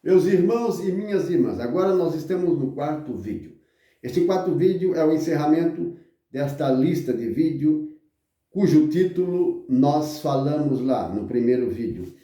Meus irmãos e minhas irmãs, agora nós estamos no quarto vídeo. Este quarto vídeo é o encerramento desta lista de vídeo, cujo título nós falamos lá no primeiro vídeo.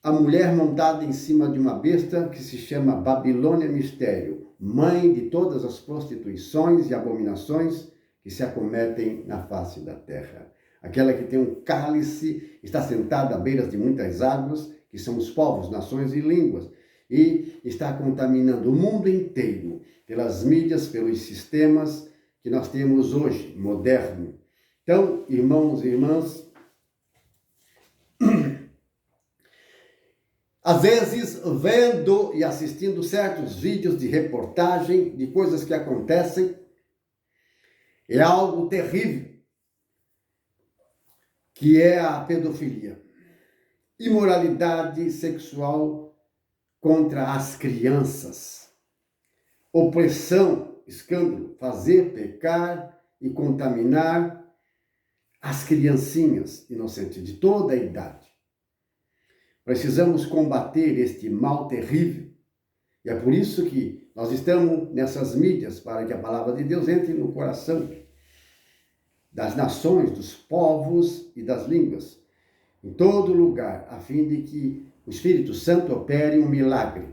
A mulher montada em cima de uma besta que se chama Babilônia Mistério, mãe de todas as prostituições e abominações que se acometem na face da terra. Aquela que tem um cálice, está sentada à beira de muitas águas, que são os povos, nações e línguas, e está contaminando o mundo inteiro pelas mídias, pelos sistemas que nós temos hoje, moderno. Então, irmãos e irmãs, às vezes, vendo e assistindo certos vídeos de reportagem de coisas que acontecem, é algo terrível, que é a pedofilia, imoralidade sexual contra as crianças, opressão, escândalo, fazer pecar e contaminar as criancinhas inocentes de toda a idade. Precisamos combater este mal terrível. E é por isso que nós estamos nessas mídias, para que a palavra de Deus entre no coração das nações, dos povos e das línguas, em todo lugar, a fim de que o Espírito Santo opere um milagre.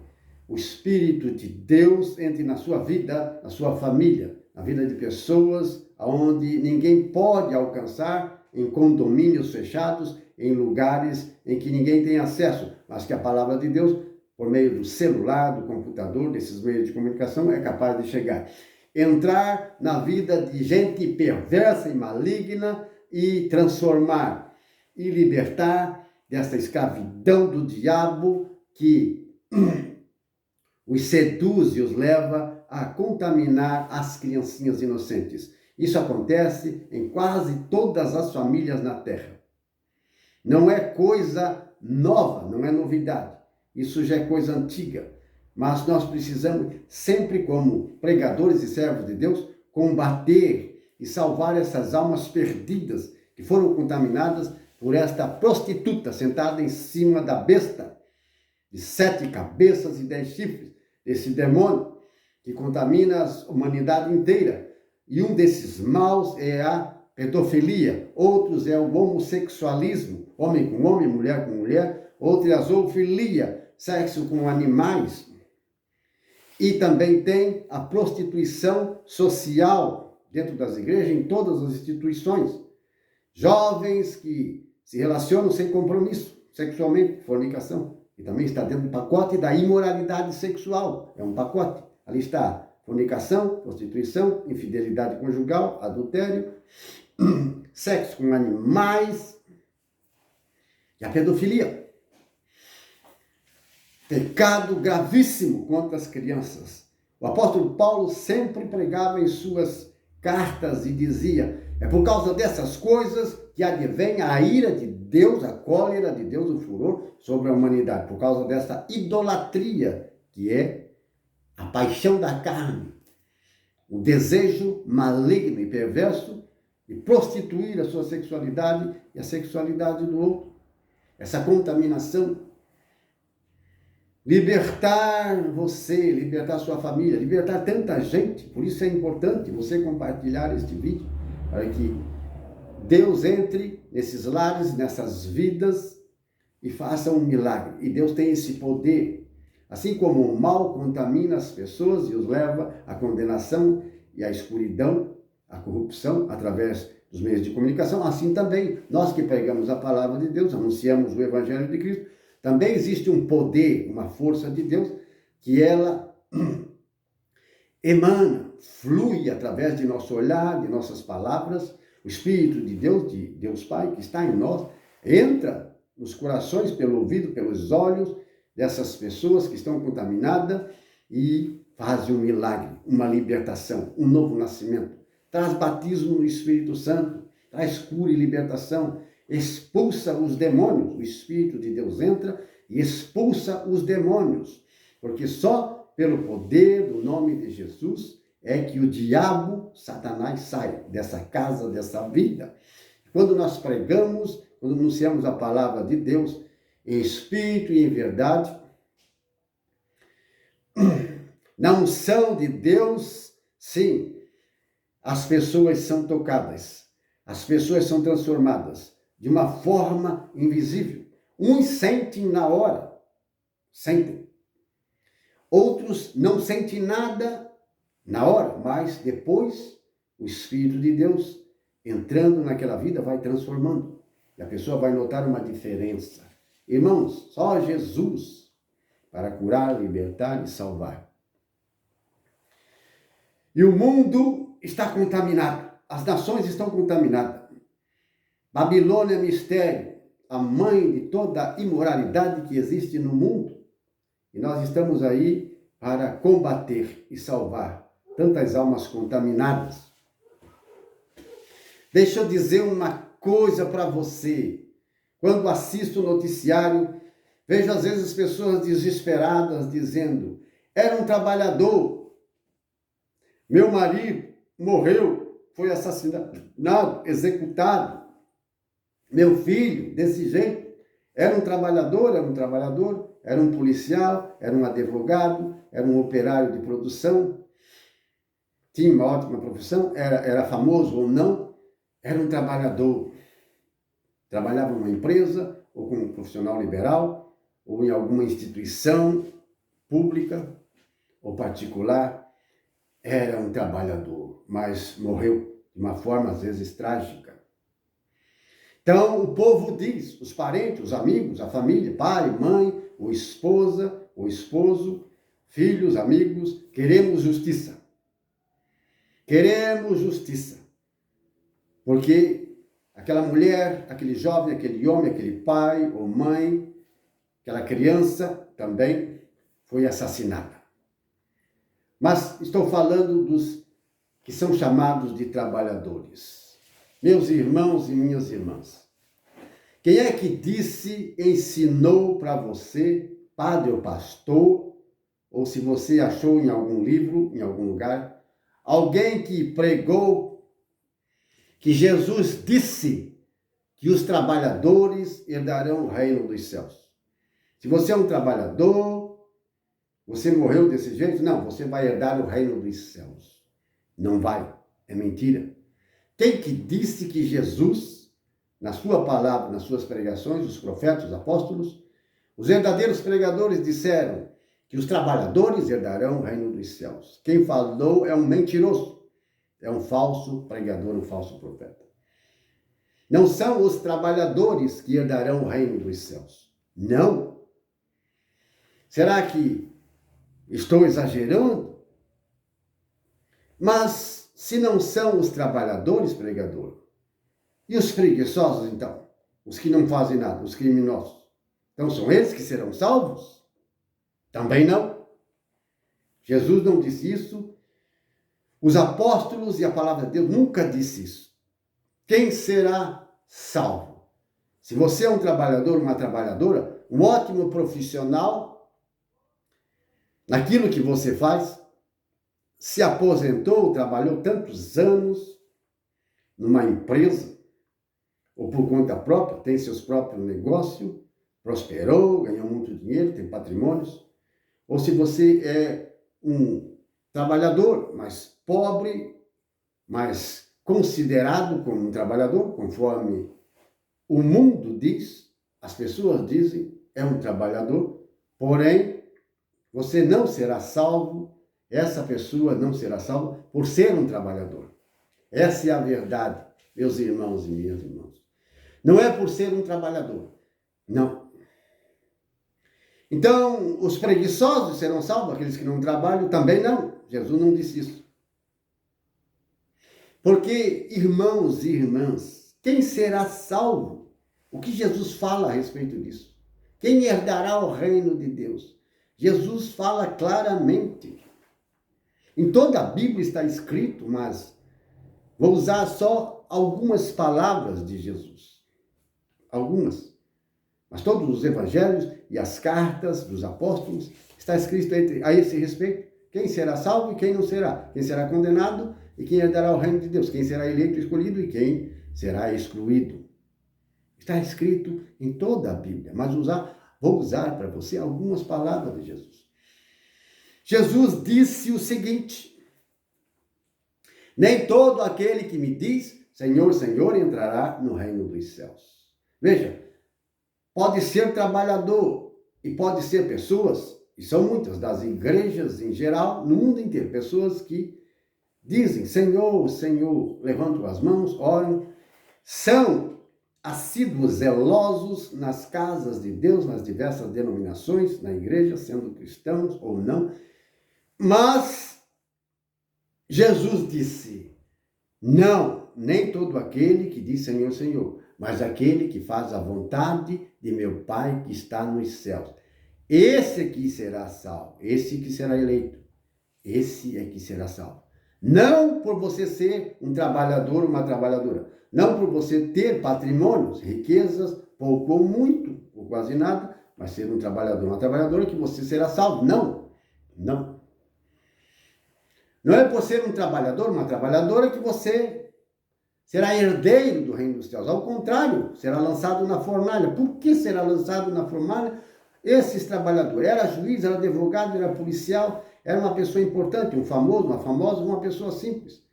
O Espírito de Deus entre na sua vida, na sua família, na vida de pessoas onde ninguém pode alcançar, em condomínios fechados, em lugares em que ninguém tem acesso, mas que a palavra de Deus, por meio do celular, do computador, desses meios de comunicação, é capaz de chegar. Entrar na vida de gente perversa e maligna e transformar e libertar dessa escravidão do diabo que os seduz e os leva a contaminar as criancinhas inocentes. Isso acontece em quase todas as famílias na Terra. Não é coisa nova, não é novidade. Isso já é coisa antiga. Mas nós precisamos, sempre como pregadores e servos de Deus, combater e salvar essas almas perdidas que foram contaminadas por esta prostituta sentada em cima da besta, de 7 cabeças e 10 chifres, esse demônio que contamina a humanidade inteira. E um desses maus é a pedofilia, outros é o homossexualismo, homem com homem, mulher com mulher, outro é a zoofilia, sexo com animais. E também tem a prostituição social dentro das igrejas, em todas as instituições. Jovens que se relacionam sem compromisso, sexualmente, fornicação. E também está dentro do pacote da imoralidade sexual. É um pacote. Ali está fornicação, prostituição, infidelidade conjugal, adultério, sexo com animais e a pedofilia. Pecado gravíssimo contra as crianças. O apóstolo Paulo sempre pregava em suas cartas e dizia: é por causa dessas coisas que advém a ira de Deus, a cólera de Deus, o furor sobre a humanidade, por causa dessa idolatria, que é a paixão da carne, o desejo maligno e perverso de prostituir a sua sexualidade e a sexualidade do outro. Essa contaminação. Libertar você, libertar sua família, libertar tanta gente. Por isso é importante você compartilhar este vídeo, para que Deus entre nesses lares, nessas vidas e faça um milagre. E Deus tem esse poder. Assim como o mal contamina as pessoas e os leva à condenação e à escuridão, à corrupção, através dos meios de comunicação, assim também nós que pregamos a palavra de Deus, anunciamos o Evangelho de Cristo, também existe um poder, uma força de Deus, que ela emana, flui através de nosso olhar, de nossas palavras. O Espírito de Deus Pai, que está em nós, entra nos corações, pelo ouvido, pelos olhos dessas pessoas que estão contaminadas e faz um milagre, uma libertação, um novo nascimento. Traz batismo no Espírito Santo, traz cura e libertação, expulsa os demônios. O Espírito de Deus entra e expulsa os demônios, porque só pelo poder do nome de Jesus é que o diabo, Satanás, sai dessa casa, dessa vida. Quando nós pregamos, quando anunciamos a palavra de Deus, em espírito e em verdade, Na unção de Deus, sim, as pessoas são tocadas, as pessoas são transformadas de uma forma invisível. Uns sentem na hora, sentem. Outros não sentem nada na hora, mas depois o Espírito de Deus entrando naquela vida vai transformando. E a pessoa vai notar uma diferença. Irmãos, só Jesus para curar, libertar e salvar. E o mundo está contaminado. As nações estão contaminadas. Babilônia é mistério, a mãe de toda a imoralidade que existe no mundo. E nós estamos aí para combater e salvar tantas almas contaminadas. Deixa eu dizer uma coisa para você. Quando assisto o noticiário, vejo às vezes as pessoas desesperadas dizendo: era um trabalhador, meu marido morreu, foi assassinado, executado, meu filho desse jeito, era um trabalhador, era um policial, era um advogado, era um operário de produção, tinha uma ótima profissão, era famoso ou não, era um trabalhador. Trabalhava numa empresa, ou como profissional liberal, ou em alguma instituição pública ou particular. Era um trabalhador, mas morreu de uma forma, às vezes, trágica. Então, o povo diz, os parentes, os amigos, a família, pai, mãe, ou esposa, ou esposo, filhos, amigos, queremos justiça. Queremos justiça. Porque aquela mulher, aquele jovem, aquele homem, aquele pai ou mãe, aquela criança também foi assassinada. Mas estou falando dos que são chamados de trabalhadores. Meus irmãos e minhas irmãs, quem é que disse, ensinou para você, padre ou pastor, ou se você achou em algum livro, em algum lugar, alguém que pregou que Jesus disse que os trabalhadores herdarão o reino dos céus? Se você é um trabalhador, você morreu desse jeito? Não, você vai herdar o reino dos céus. Não vai, é mentira. Quem que disse que Jesus, na sua palavra, nas suas pregações, os profetas, os apóstolos, os verdadeiros pregadores disseram que os trabalhadores herdarão o reino dos céus? Quem falou é um mentiroso, é um falso pregador, um falso profeta. Não são os trabalhadores que herdarão o reino dos céus. Não. Será que estou exagerando? Mas se não são os trabalhadores, pregador, e os preguiçosos, então? Os que não fazem nada, os criminosos. Então são eles que serão salvos? Também não. Jesus não disse isso. Os apóstolos e a palavra de Deus nunca disse isso. Quem será salvo? Se você é um trabalhador, uma trabalhadora, um ótimo profissional naquilo que você faz, se aposentou, trabalhou tantos anos numa empresa, ou por conta própria, tem seus próprios negócios, prosperou, ganhou muito dinheiro, tem patrimônios, ou se você é um trabalhador, mas pobre, mas considerado como um trabalhador, conforme o mundo diz, as pessoas dizem, é um trabalhador, porém, você não será salvo, essa pessoa não será salva por ser um trabalhador. Essa é a verdade, meus irmãos e minhas irmãs. Não é por ser um trabalhador, não. Então, os preguiçosos serão salvos, aqueles que não trabalham, também não. Jesus não disse isso. Porque, irmãos e irmãs, quem será salvo? O que Jesus fala a respeito disso? Quem herdará o reino de Deus? Jesus fala claramente. Em toda a Bíblia está escrito, mas vou usar só algumas palavras de Jesus. Algumas. Mas todos os evangelhos e as cartas dos apóstolos está escrito a esse respeito. Quem será salvo e quem não será. Quem será condenado e quem herdará o reino de Deus. Quem será eleito e escolhido e quem será excluído. Está escrito em toda a Bíblia. Mas vou usar para você algumas palavras de Jesus. Jesus disse o seguinte: nem todo aquele que me diz Senhor, Senhor entrará no reino dos céus. Veja, pode ser trabalhador e pode ser pessoas, e são muitas das igrejas em geral, no mundo inteiro, pessoas que dizem Senhor, Senhor, levantam as mãos, oram, são assíduos, zelosos nas casas de Deus, nas diversas denominações, na igreja, sendo cristãos ou não, mas Jesus disse, não, nem todo aquele que diz Senhor, Senhor, mas aquele que faz a vontade de meu Pai que está nos céus. Esse aqui será salvo, esse que será eleito, esse é que será salvo. Não por você ser um trabalhador, uma trabalhadora, não por você ter patrimônios, riquezas, pouco ou muito, ou quase nada, mas ser um trabalhador, uma trabalhadora que você será salvo. Não, não. Não é por ser um trabalhador, uma trabalhadora que você será herdeiro do reino dos céus. Ao contrário, será lançado na fornalha. Por que será lançado na fornalha? Esses trabalhadores, era juiz, era advogado, era policial, era uma pessoa importante, um famoso, uma famosa, uma pessoa simples.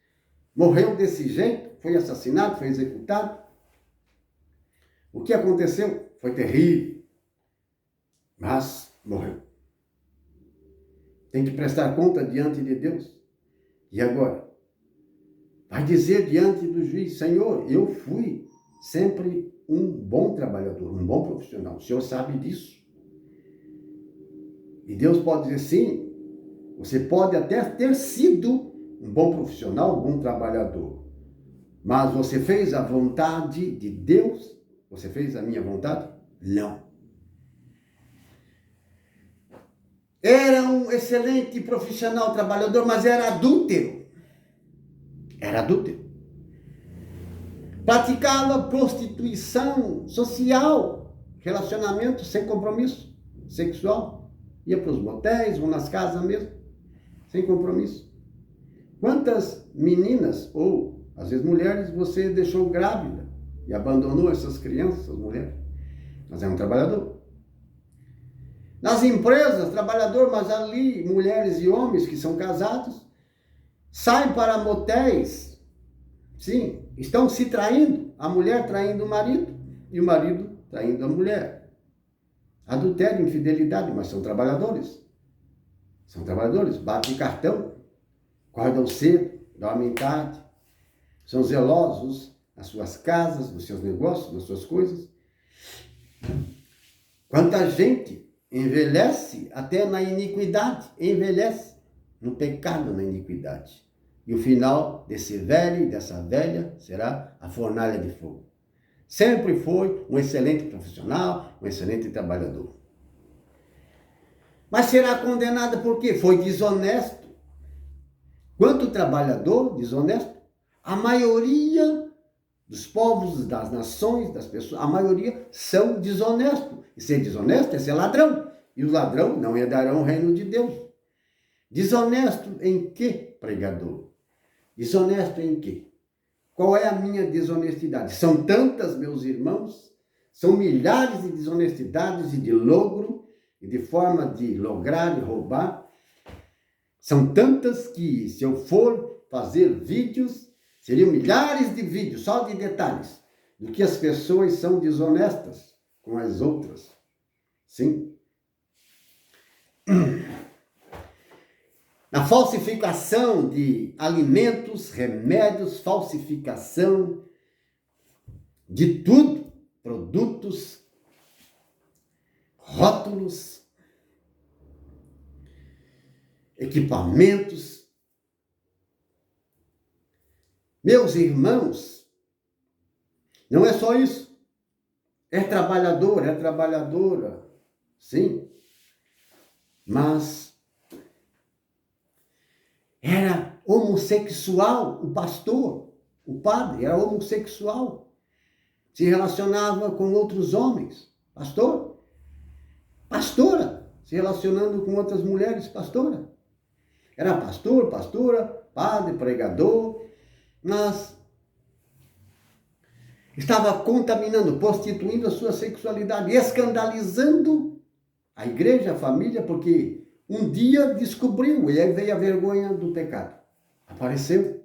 Morreu desse jeito, foi assassinado, foi executado. O que aconteceu? Foi terrível, mas morreu. Tem que prestar conta diante de Deus. E agora? Vai dizer diante do juiz, Senhor, eu fui sempre um bom trabalhador, um bom profissional. O Senhor sabe disso. E Deus pode dizer, sim, você pode até ter sido um bom profissional, um bom trabalhador. Mas você fez a vontade de Deus? Você fez a minha vontade? Não. Era um excelente profissional, trabalhador, mas era adúltero. Era adúltero. Praticava prostituição social, relacionamento sem compromisso sexual. Ia para os motéis ou nas casas mesmo, sem compromisso. Quantas meninas, ou às vezes mulheres, você deixou grávida e abandonou essas crianças, essas mulheres? Mas é um trabalhador. Nas empresas, trabalhador, mas ali mulheres e homens que são casados, saem para motéis, sim, estão se traindo, a mulher traindo o marido e o marido traindo a mulher. Adultério, infidelidade, mas são trabalhadores. São trabalhadores, batem cartão, acordam cedo, dormem tarde, são zelosos nas suas casas, nos seus negócios, nas suas coisas. Quanta gente envelhece até na iniquidade, envelhece no pecado, na iniquidade. E o final desse velho e dessa velha será a fornalha de fogo. Sempre foi um excelente profissional, um excelente trabalhador. Mas será condenado por quê? Foi desonesto. Quanto trabalhador desonesto? A maioria dos povos, das nações, das pessoas, a maioria são desonestos. E ser desonesto é ser ladrão. E o ladrão não herdarão o reino de Deus. Desonesto em quê, pregador? Desonesto em quê? Qual é a minha desonestidade? São tantas, meus irmãos, são milhares de desonestidades e de logro, e de forma de lograr e roubar. São tantas que, se eu for fazer vídeos, seriam milhares de vídeos, só de detalhes, do que as pessoas são desonestas com as outras. Sim. Na falsificação de alimentos, remédios, falsificação de tudo, produtos, rótulos, equipamentos. Meus irmãos, não é só isso. É trabalhador, é trabalhadora, sim, mas era homossexual, o pastor, o padre, era homossexual. Se relacionava com outros homens. Pastor? Pastora, se relacionando com outras mulheres, pastora. Era pastor, pastora, padre, pregador, mas estava contaminando, prostituindo a sua sexualidade, escandalizando a igreja, a família, porque um dia descobriu, e aí veio a vergonha do pecado. Apareceu.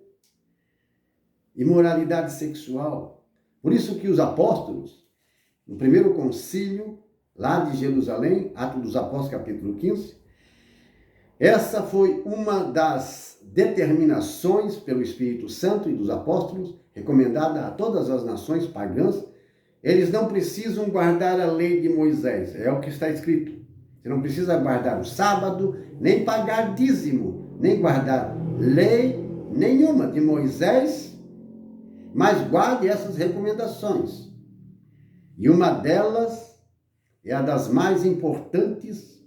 Imoralidade sexual. Por isso que os apóstolos, no primeiro concílio, lá de Jerusalém, Atos dos Apóstolos, capítulo 15, essa foi uma das determinações pelo Espírito Santo e dos apóstolos, recomendada a todas as nações pagãs. Eles não precisam guardar a lei de Moisés, é o que está escrito. Você não precisa guardar o sábado, nem pagar dízimo, nem guardar lei nenhuma de Moisés, mas guarde essas recomendações. E uma delas é a das mais importantes,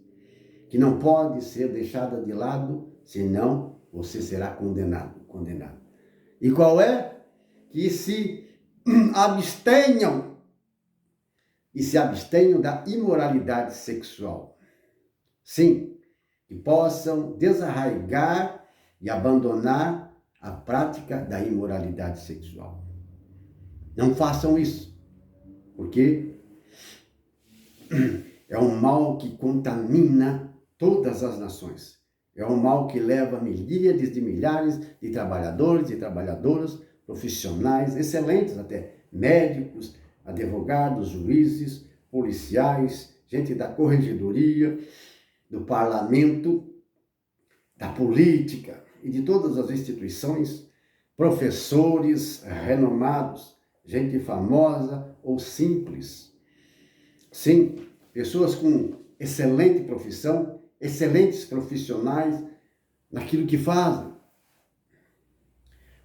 que não pode ser deixada de lado, senão você será condenado. E qual é? Que se abstenham da imoralidade sexual. Sim, que possam desarraigar e abandonar a prática da imoralidade sexual. Não façam isso, porque é um mal que contamina todas as nações. É um mal que leva milhares de milhares de trabalhadores e trabalhadoras, profissionais, excelentes até, médicos, advogados, juízes, policiais, gente da corregedoria, do parlamento, da política e de todas as instituições, professores renomados, gente famosa ou simples. Sim, pessoas com excelente profissão, excelentes profissionais naquilo que fazem.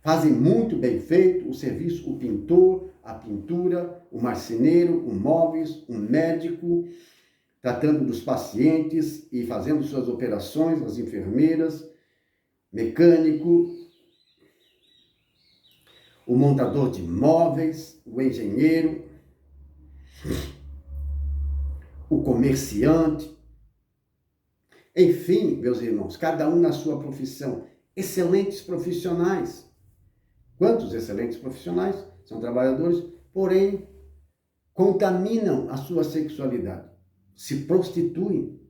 Fazem muito bem feito o serviço, o pintor, a pintura, o marceneiro, o móveis, o médico, tratando dos pacientes e fazendo suas operações, as enfermeiras, mecânico, o montador de móveis, o engenheiro, o comerciante. Enfim, meus irmãos, cada um na sua profissão. Excelentes profissionais. Quantos excelentes profissionais são trabalhadores, porém contaminam a sua sexualidade, se prostituem.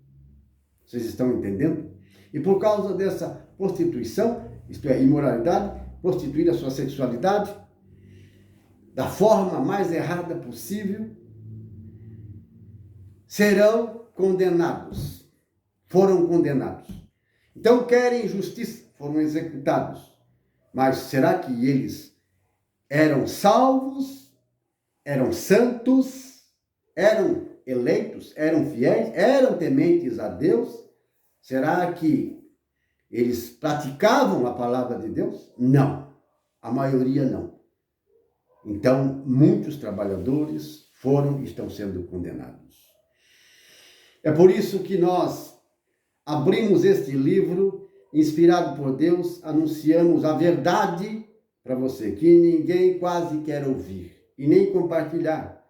Vocês estão entendendo? E por causa dessa prostituição, isto é, imoralidade, prostituir a sua sexualidade da forma mais errada possível, serão condenados. Foram condenados. Então querem justiça, foram executados. Mas será que eles eram salvos? Eram santos? Eram eleitos? Eram fiéis? Eram tementes a Deus? Será que eles praticavam a palavra de Deus? Não. A maioria não. Então, muitos trabalhadores foram e estão sendo condenados. É por isso que nós abrimos este livro, inspirado por Deus, anunciamos a verdade para você, que ninguém quase quer ouvir e nem compartilhar.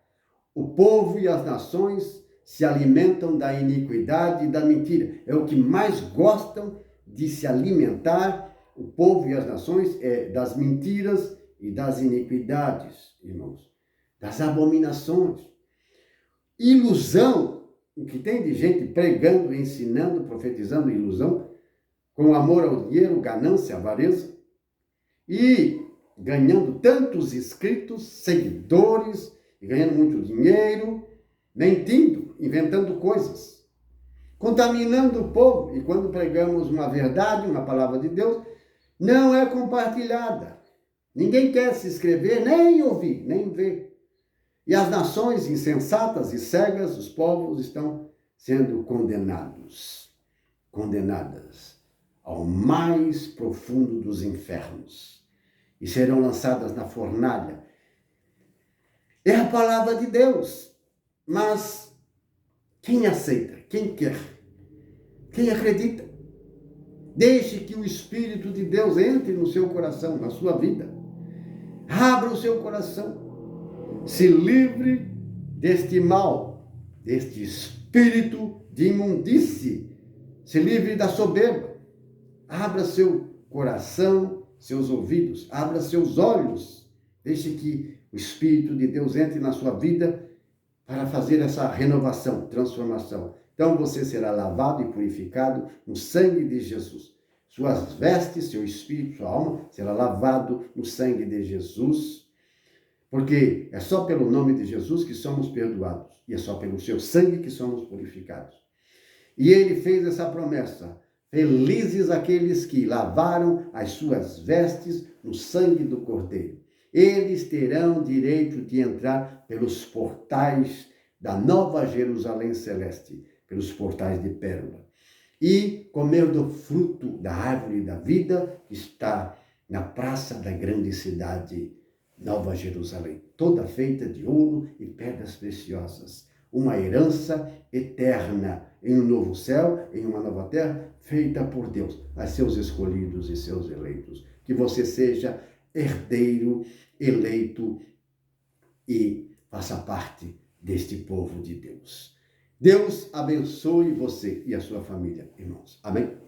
O povo e as nações se alimentam da iniquidade e da mentira. É o que mais gostam de se alimentar, o povo e as nações, das mentiras e das iniquidades, irmãos, das abominações. Ilusão. O que tem de gente pregando, ensinando, profetizando ilusão, com amor ao dinheiro, ganância, avareza, e ganhando tantos inscritos, seguidores, e ganhando muito dinheiro, mentindo, inventando coisas, contaminando o povo. E quando pregamos uma verdade, uma palavra de Deus, não é compartilhada. Ninguém quer se inscrever, nem ouvir, nem ver. E as nações insensatas e cegas, os povos, estão sendo condenadas ao mais profundo dos infernos e serão lançadas na fornalha. É a palavra de Deus, mas quem aceita? Quem quer? Quem acredita? Deixe que o Espírito de Deus entre no seu coração, na sua vida. Abra o seu coração. Se livre deste mal, deste espírito de imundície. Se livre da soberba. Abra seu coração, seus ouvidos, abra seus olhos. Deixe que o Espírito de Deus entre na sua vida para fazer essa renovação, transformação. Então você será lavado e purificado no sangue de Jesus. Suas vestes, seu espírito, sua alma será lavado no sangue de Jesus, porque é só pelo nome de Jesus que somos perdoados e é só pelo seu sangue que somos purificados. E ele fez essa promessa: felizes aqueles que lavaram as suas vestes no sangue do Cordeiro. Eles terão direito de entrar pelos portais da Nova Jerusalém Celeste, pelos portais de pérola, e comer do fruto da árvore da vida que está na praça da grande cidade, Nova Jerusalém, toda feita de ouro e pedras preciosas. Uma herança eterna em um novo céu, em uma nova terra, feita por Deus, a seus escolhidos e seus eleitos. Que você seja herdeiro, eleito e faça parte deste povo de Deus. Deus abençoe você e a sua família, irmãos. Amém?